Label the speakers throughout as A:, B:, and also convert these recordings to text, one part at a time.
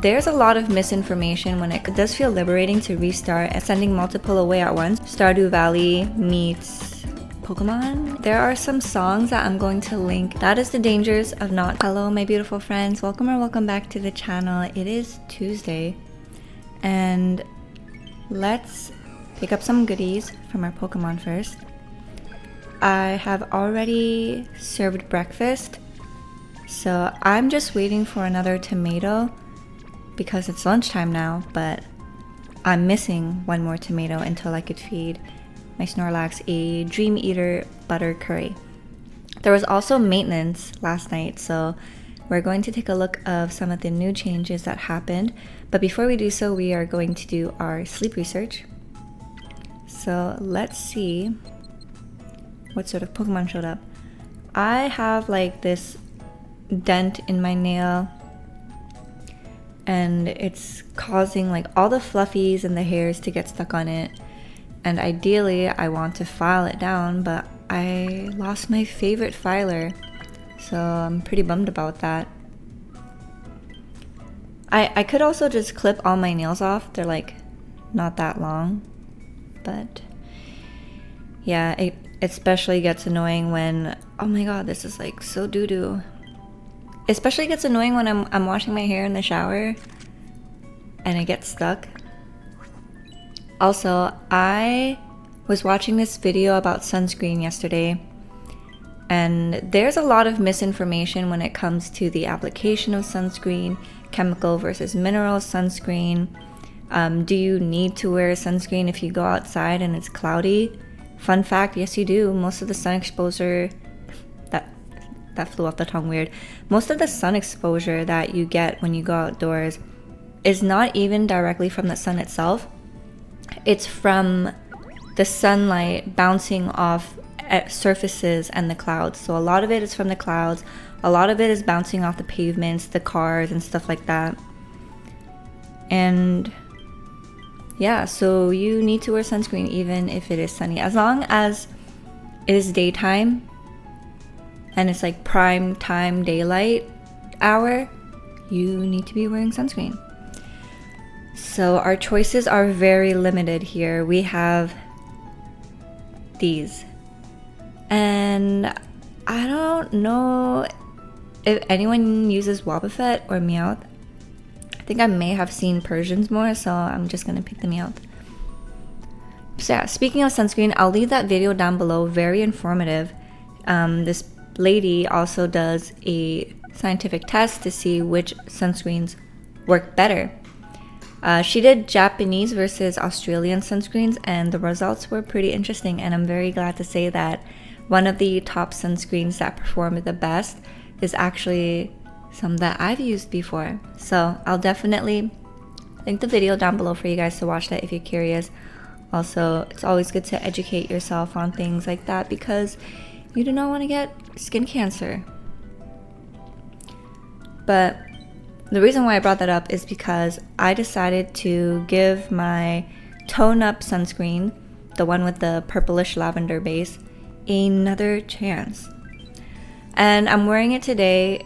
A: there's a lot of misinformation when it does feel liberating to restart and sending multiple away at once. Stardew Valley meets Pokemon. There are some songs that I'm going to link. That is the dangers of not. Hello my beautiful friends, welcome or welcome back to the channel. It is Tuesday and let's pick up some goodies from our Pokemon first. I have already served breakfast, so I'm just waiting for another tomato because it's lunchtime now, but I'm missing one more tomato until I could feed my Snorlax a Dream Eater butter curry. There was also maintenance last night, so we're going to take a look of some of the new changes that happened. But before we do so, we are going to do our sleep research. So let's see what sort of Pokemon showed up. I have like this dent in my nail and it's causing like all the fluffies and the hairs to get stuck on it. And ideally I want to file it down, but I lost my favorite filer, so I'm pretty bummed about that. I could also just clip all my nails off. They're like not that long, but yeah, it especially gets annoying when, oh my god, this is like so doo-doo. Especially gets annoying when I'm washing my hair in the shower and it gets stuck. Also, I was watching this video about sunscreen yesterday, and there's a lot of misinformation when it comes to the application of sunscreen, chemical versus mineral sunscreen. Do you need to wear sunscreen if you go outside and it's cloudy? Fun fact, yes you do. Most of the sun exposure, that flew off the tongue weird. Most of the sun exposure that you get when you go outdoors is not even directly from the sun itself. It's from the sunlight bouncing off at surfaces and the clouds. So a lot of it is from the clouds. A lot of it is bouncing off the pavements, the cars and stuff like that. And yeah, so you need to wear sunscreen even if it is sunny. As long as it is daytime and it's like prime time daylight hour, you need to be wearing sunscreen. So our choices are very limited here. We have these. And I don't know if anyone uses Wobbuffet or Meowth. I think I may have seen Persians more, so I'm just gonna pick the Meowth. So yeah, speaking of sunscreen, I'll leave that video down below, very informative. This lady also does a scientific test to see which sunscreens work better. She did Japanese versus Australian sunscreens, and the results were pretty interesting, and I'm very glad to say that one of the top sunscreens that performed the best is actually some that I've used before. So I'll definitely link the video down below for you guys to watch that if you're curious. Also, it's always good to educate yourself on things like that because you do not want to get skin cancer. But the reason why I brought that up is because I decided to give my Tone Up sunscreen, the one with the purplish lavender base, another chance. And I'm wearing it today,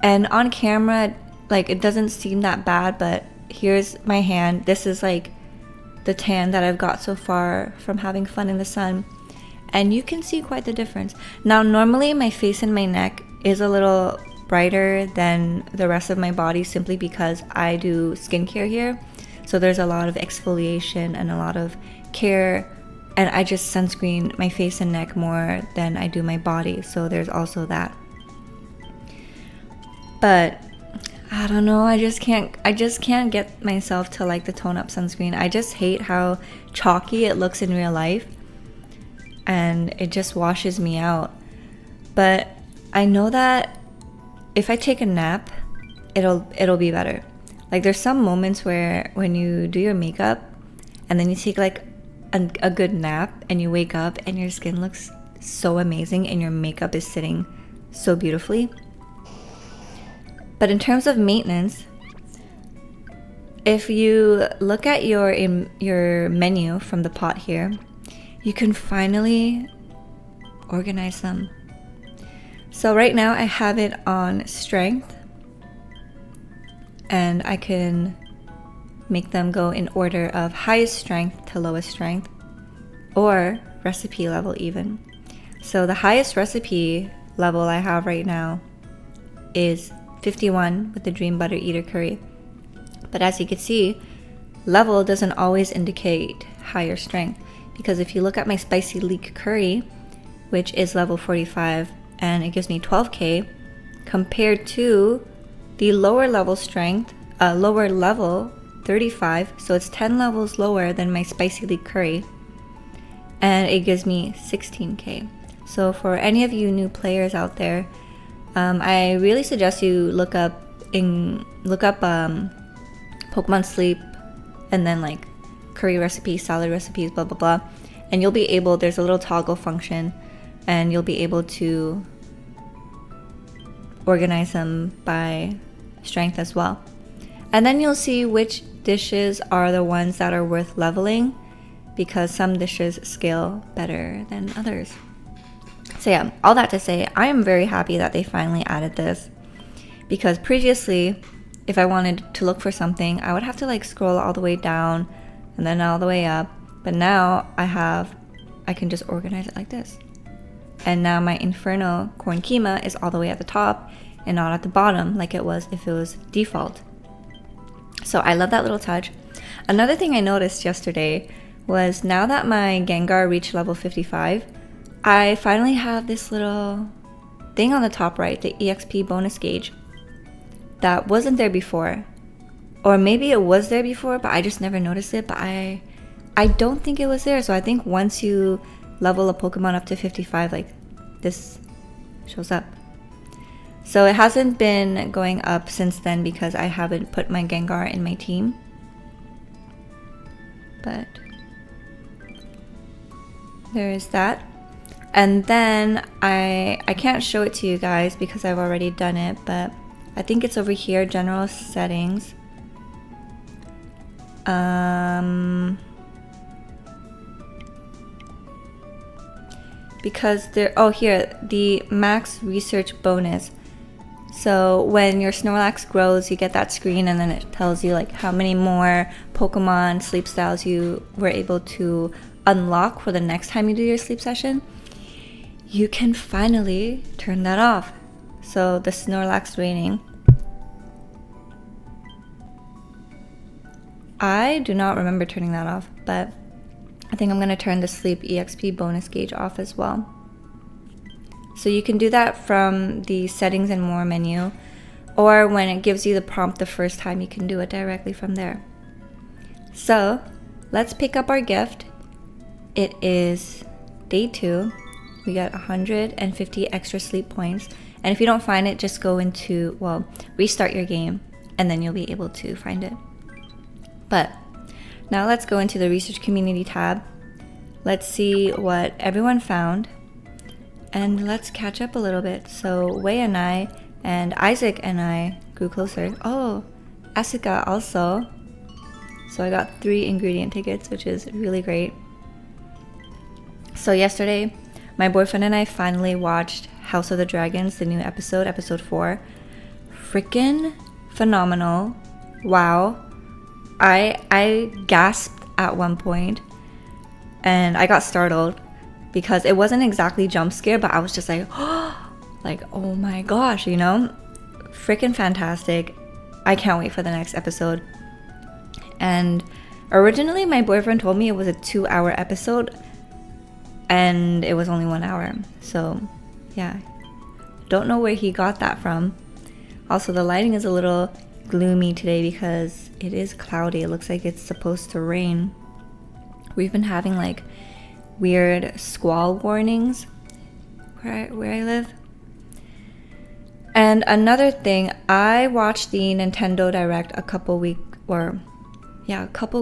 A: and on camera, like, it doesn't seem that bad, but here's my hand. This is like the tan that I've got so far from having fun in the sun, and you can see quite the difference. Now, normally my face and my neck is a little brighter than the rest of my body simply because I do skincare here, so there's a lot of exfoliation and a lot of care, and I just sunscreen my face and neck more than I do my body, so there's also that. But I don't know, I just can't get myself to like the Tone Up sunscreen. I just hate how chalky it looks in real life, and it just washes me out. But I know that if I take a nap, it'll be better. Like, there's some moments where when you do your makeup and then you take like a good nap and you wake up and your skin looks so amazing and your makeup is sitting so beautifully. But in terms of maintenance, if you look at your menu from the pot here, you can finally organize them. So right now I have it on strength, and I can make them go in order of highest strength to lowest strength, or recipe level even. So the highest recipe level I have right now is 51 with the Dream Butter Eater curry. But as you can see, level doesn't always indicate higher strength, because if you look at my spicy leek curry, which is level 45 and it gives me 12k, compared to the lower level strength, lower level 35, so it's 10 levels lower than my spicy leek curry, and it gives me 16k. So for any of you new players out there, I really suggest you look up Pokemon Sleep and then like curry recipes, salad recipes, blah blah blah, and you'll be able, there's a little toggle function, and you'll be able to organize them by strength as well. And then you'll see which dishes are the ones that are worth leveling, because some dishes scale better than others. So yeah, all that to say, I am very happy that they finally added this, because previously, if I wanted to look for something, I would have to like scroll all the way down and then all the way up. But now I can just organize it like this. And now my Inferno corn keema is all the way at the top and not at the bottom like it was if it was default. So I love that little touch. Another thing I noticed yesterday was, now that my Gengar reached level 55, I finally have this little thing on the top right, the EXP bonus gauge, that wasn't there before. Or maybe it was there before, but I just never noticed it. But I don't think it was there. So I think once you level a Pokemon up to 55, like, this shows up. So it hasn't been going up since then because I haven't put my Gengar in my team. But there is that. And then I can't show it to you guys because I've already done it, but I think it's over here, general settings. Because there, oh here, the max research bonus. So when your Snorlax grows, you get that screen, and then it tells you like how many more Pokemon sleep styles you were able to unlock for the next time you do your sleep session. You can finally turn that off. So the Snorlax rating, I do not remember turning that off, but I think I'm going to turn the Sleep EXP bonus gauge off as well. So you can do that from the settings and more menu, or when it gives you the prompt the first time, you can do it directly from there. So let's pick up our gift. It is day 2. We got 150 extra sleep points. And if you don't find it, just go into, well, restart your game, and then you'll be able to find it. But now let's go into the research community tab. Let's see what everyone found, and let's catch up a little bit. So Wei and I and Isaac and I grew closer. Oh, Asuka also. So I got 3 ingredient tickets, which is really great. So yesterday, my boyfriend and I finally watched House of the Dragons, the new episode, episode 4. Freaking phenomenal. Wow. I gasped at one point, and I got startled because it wasn't exactly jump scare, but I was just like, like, oh my gosh, you know? Freaking fantastic. I can't wait for the next episode. And originally my boyfriend told me it was a 2-hour episode, and it was only 1 hour. So yeah, don't know where he got that from. Also, the lighting is a little gloomy today because it is cloudy. It looks like it's supposed to rain. We've been having like weird squall warnings where I live. And another thing, I watched the Nintendo Direct a couple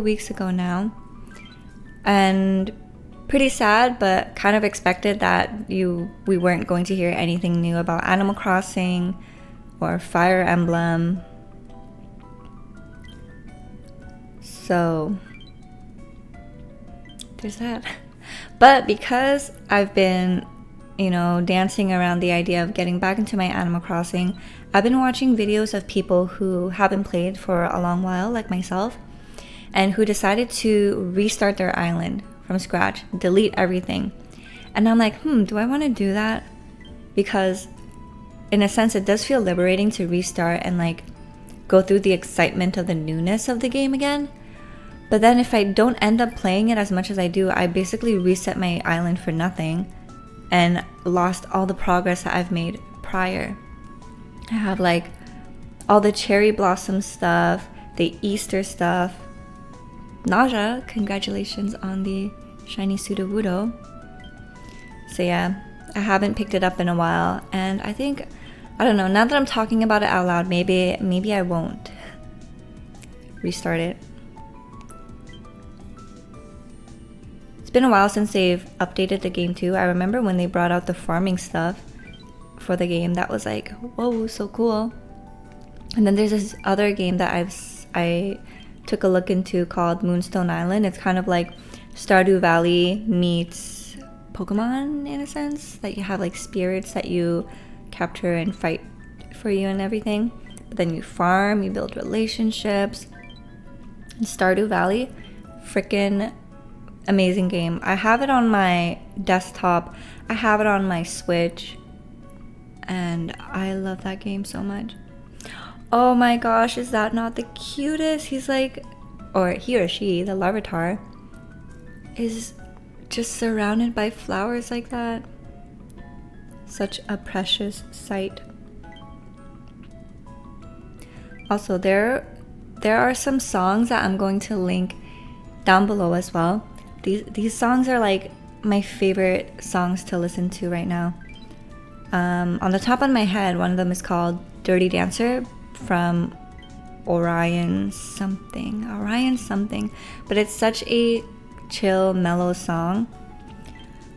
A: weeks ago now, and pretty sad, but kind of expected that we weren't going to hear anything new about Animal Crossing or Fire Emblem. So there's that. But because I've been you know, dancing around the idea of getting back into my Animal Crossing, I've been watching videos of people who haven't played for a long while, like myself, and who decided to restart their island from scratch, delete everything. And I'm like, do I want to do that? Because in a sense, it does feel liberating to restart and like go through the excitement of the newness of the game again. But then if I don't end up playing it as much as I do, I basically reset my island for nothing and lost all the progress that I've made prior. I have like all the cherry blossom stuff, the Easter stuff. Naja, congratulations on the shiny Sudowoodo. So yeah, I haven't picked it up in a while, and I think, I don't know, now that I'm talking about it out loud, maybe I won't restart it. It's been a while since they've updated the game too. I remember when they brought out the farming stuff for the game, that was like, whoa, so cool. And then there's this other game that I took a look into called Moonstone Island. It's kind of like Stardew Valley meets Pokémon in a sense, that you have like spirits that you capture and fight for you and everything. But then you farm, you build relationships. And Stardew Valley, freaking amazing game. I have it on my desktop, I have it on my Switch, and I love that game so much. Oh my gosh, is that not the cutest? He's like, or he or she, the Larvitar, is just surrounded by flowers like that. Such a precious sight. Also, there are some songs that I'm going to link down below as well. These songs are like my favorite songs to listen to right now. On the top of my head, one of them is called Dirty Dancer from Orion something, but it's such a chill, mellow song.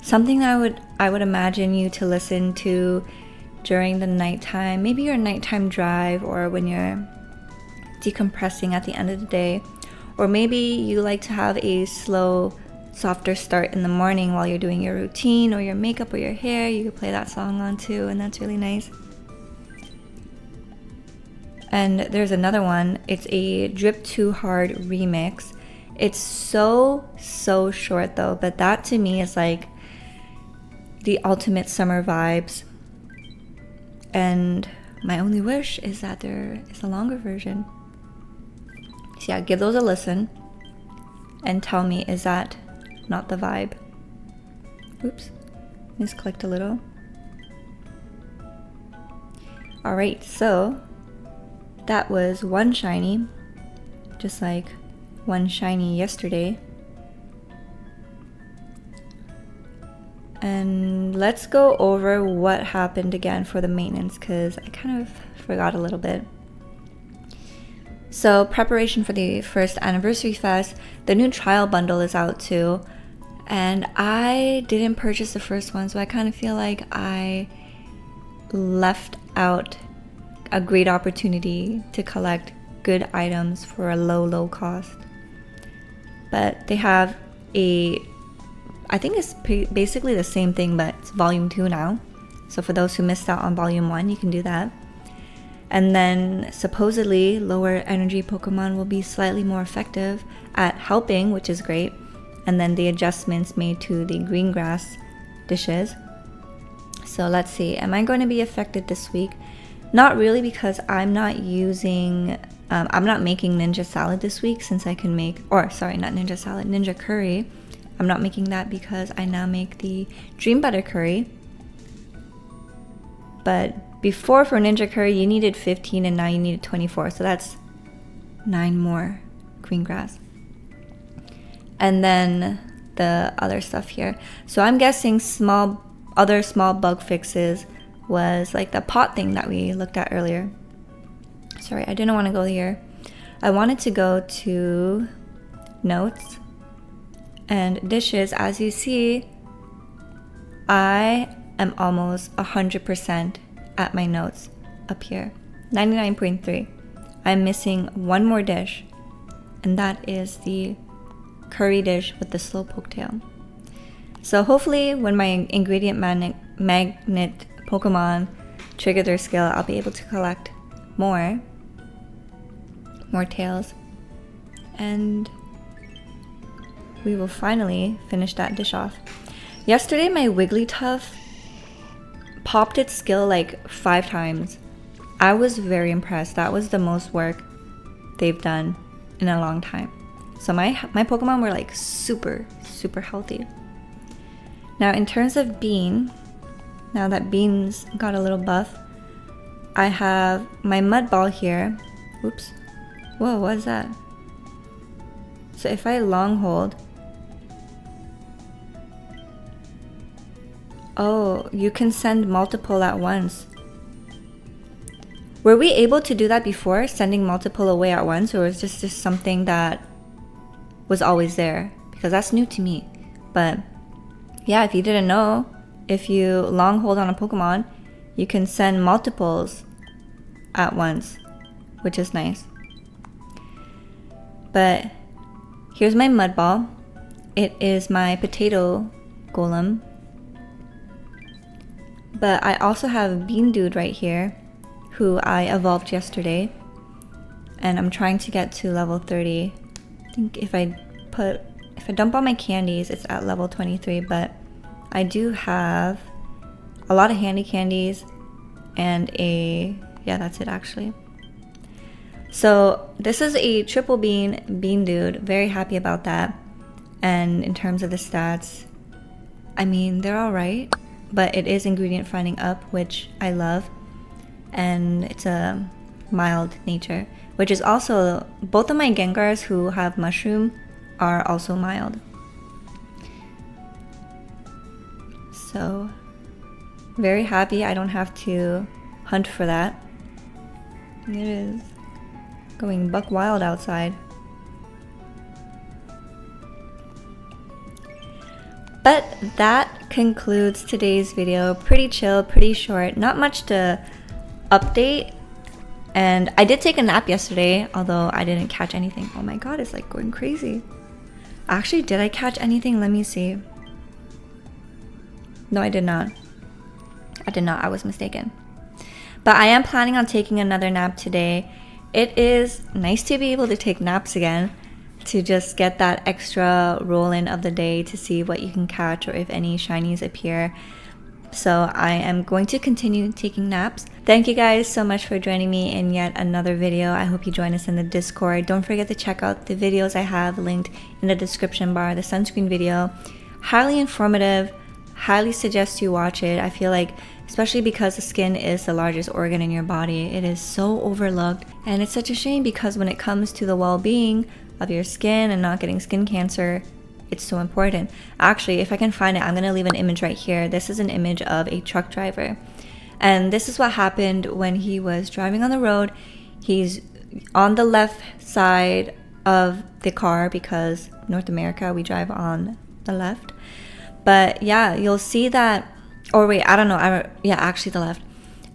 A: Something that I would imagine you to listen to during the nighttime, maybe your nighttime drive, or when you're decompressing at the end of the day, or maybe you like to have a slow, softer start in the morning while you're doing your routine or your makeup or your hair. You could play that song on too, and that's really nice. And there's another one. It's a Drip Too Hard remix. It's so short though, but that to me is like the ultimate summer vibes. And my only wish is that there is a longer version. So yeah, give those a listen and tell me, is that not the vibe? Oops, misclicked a little. Alright, so that was one shiny, just like one shiny yesterday. And let's go over what happened again for the maintenance, because I kind of forgot a little bit. So preparation for the first anniversary fest, the new trial bundle is out too. And I didn't purchase the first one, so I kind of feel like I left out a great opportunity to collect good items for a low cost. But they have I think it's basically the same thing, but it's volume 2 now. So for those who missed out on volume 1, you can do that. And then supposedly lower energy Pokemon will be slightly more effective at helping, which is great. And then the adjustments made to the green grass dishes. So let's see, am I going to be affected this week? Not really, because I'm not making Ninja Salad this week, since I can make, or sorry, not Ninja Salad, Ninja Curry. I'm not making that because I now make the Dream Butter Curry. But before, for Ninja Curry, you needed 15 and now you needed 24. So that's 9 more green grass. And then the other stuff here. So I'm guessing other small bug fixes was like the pot thing that we looked at earlier. Sorry, I didn't want to go here. I wanted to go to notes and dishes. As you see, I am almost 100% at my notes up here. 99.3. I'm missing one more dish, and that is the curry dish with the slowpoke tail. So hopefully when my ingredient magnet Pokemon trigger their skill, I'll be able to collect more tails, and we will finally finish that dish off. Yesterday my Wigglytuff popped its skill like 5 times. I was very impressed. That was the most work they've done in a long time. So my Pokemon were like super healthy. Now in terms of Bean, now that Bean's got a little buff, I have my mud ball here. Oops. Whoa, what is that? So if I long hold, oh, you can send multiple at once. Were we able to do that before, sending multiple away at once, or was this just something that was always there? Because that's new to me. But yeah, if you didn't know, if you long hold on a Pokemon, you can send multiples at once, which is nice. But here's my mud ball. It is my potato golem. But I also have Bean Dude right here, who I evolved yesterday, and I'm trying to get to level 30. I think if I dump all my candies, it's at level 23, but I do have a lot of handy candies and yeah, that's it actually. So this is a triple Bean Dude. Very happy about that. And in terms of the stats, I mean, they're alright, but it is ingredient finding up, which I love. And it's a mild nature, which is also, both of my Gengars who have mushroom are also mild. So very happy I don't have to hunt for that. It is going buck wild outside. But that concludes today's video. Pretty chill, pretty short, not much to update. And I did take a nap yesterday, although I didn't catch anything. Oh my god, it's like going crazy. Actually, did I catch anything? Let me see. No, I did not. I was mistaken. But I am planning on taking another nap today. It is nice to be able to take naps again, to just get that extra roll in of the day to see what you can catch or if any shinies appear. So I am going to continue taking naps. Thank you guys so much for joining me in yet another video. I hope you join us in the Discord. Don't forget to check out the videos I have linked in the description bar. The sunscreen video, highly informative. Highly suggest you watch it. I feel like, especially because the skin is the largest organ in your body, it is so overlooked, and it's such a shame because when it comes to the well-being of your skin and not getting skin cancer, it's so important. Actually, if I can find it, I'm gonna leave an image right here. This is an image of a truck driver, and this is what happened when he was driving on the road. He's on the left side of the car because North America, we drive on the left. But yeah, you'll see that, or wait, I don't know, yeah, actually the left.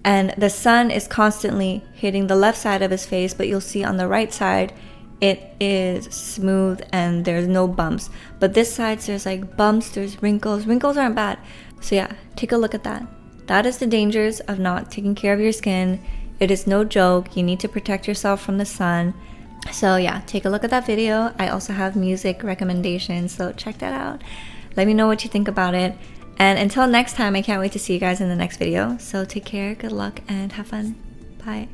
A: And the sun is constantly hitting the left side of his face, but you'll see on the right side, it is smooth and there's no bumps. But this side, there's like bumps, there's wrinkles. Wrinkles aren't bad. So yeah, take a look at that. That is the dangers of not taking care of your skin. It is no joke. You need to protect yourself from the sun. So yeah, take a look at that video. I also have music recommendations, so check that out. Let me know what you think about it. And until next time, I can't wait to see you guys in the next video. So take care, good luck, and have fun. Bye.